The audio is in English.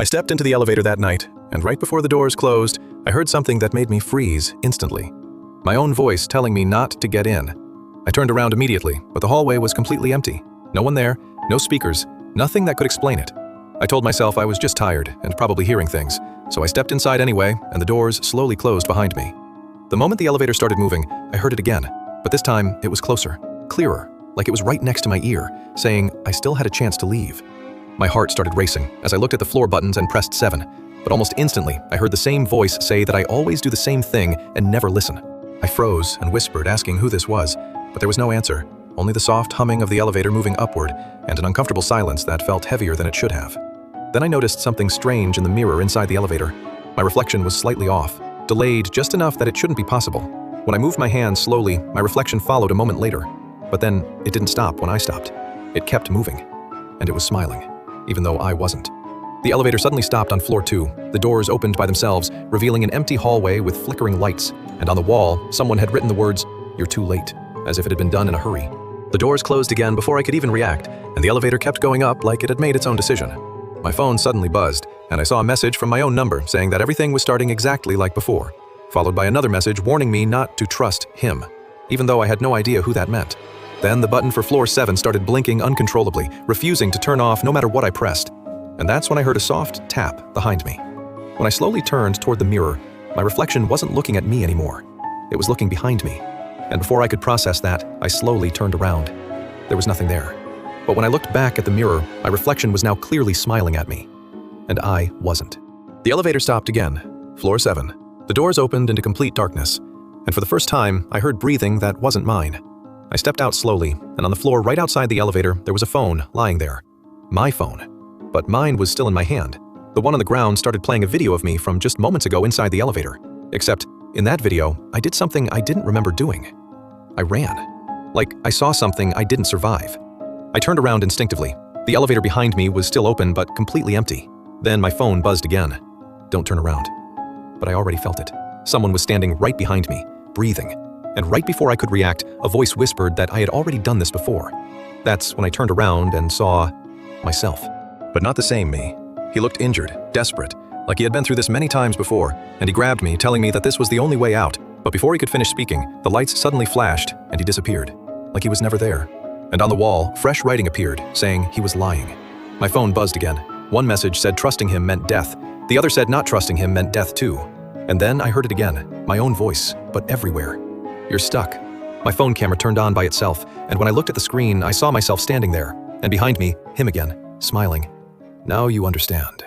I stepped into the elevator that night, and right before the doors closed, I heard something that made me freeze instantly. My own voice telling me not to get in. I turned around immediately, but the hallway was completely empty. No one there, no speakers, nothing that could explain it. I told myself I was just tired and probably hearing things, so I stepped inside anyway, and the doors slowly closed behind me. The moment the elevator started moving, I heard it again, but this time it was closer, clearer, like it was right next to my ear, saying I still had a chance to leave. My heart started racing as I looked at the floor buttons and pressed 7, but almost instantly I heard the same voice say that I always do the same thing and never listen. I froze and whispered, asking who this was, but there was no answer, only the soft humming of the elevator moving upward and an uncomfortable silence that felt heavier than it should have. Then I noticed something strange in the mirror inside the elevator. My reflection was slightly off, delayed just enough that it shouldn't be possible. When I moved my hand slowly, my reflection followed a moment later, but then it didn't stop when I stopped. It kept moving, and it was smiling, even though I wasn't. The elevator suddenly stopped on floor 2. The doors opened by themselves, revealing an empty hallway with flickering lights, and on the wall, someone had written the words, "You're too late," as if it had been done in a hurry. The doors closed again before I could even react, and the elevator kept going up like it had made its own decision. My phone suddenly buzzed, and I saw a message from my own number saying that everything was starting exactly like before, followed by another message warning me not to trust him, even though I had no idea who that meant. Then the button for floor 7 started blinking uncontrollably, refusing to turn off no matter what I pressed. And that's when I heard a soft tap behind me. When I slowly turned toward the mirror, my reflection wasn't looking at me anymore. It was looking behind me. And before I could process that, I slowly turned around. There was nothing there. But when I looked back at the mirror, my reflection was now clearly smiling at me. And I wasn't. The elevator stopped again. Floor 7. The doors opened into complete darkness. And for the first time, I heard breathing that wasn't mine. I stepped out slowly, and on the floor right outside the elevator, there was a phone lying there. My phone. But mine was still in my hand. The one on the ground started playing a video of me from just moments ago inside the elevator. Except, in that video, I did something I didn't remember doing. I ran. Like I saw something I didn't survive. I turned around instinctively. The elevator behind me was still open but completely empty. Then my phone buzzed again. Don't turn around. But I already felt it. Someone was standing right behind me, breathing. And right before I could react, a voice whispered that I had already done this before. That's when I turned around and saw myself. But not the same me. He looked injured, desperate, like he had been through this many times before, and he grabbed me, telling me that this was the only way out. But before he could finish speaking, the lights suddenly flashed, and he disappeared, like he was never there. And on the wall, fresh writing appeared, saying he was lying. My phone buzzed again. One message said trusting him meant death. The other said not trusting him meant death too. And then I heard it again, my own voice, but everywhere. You're stuck. My phone camera turned on by itself, and when I looked at the screen, I saw myself standing there, and behind me, him again, smiling. Now you understand.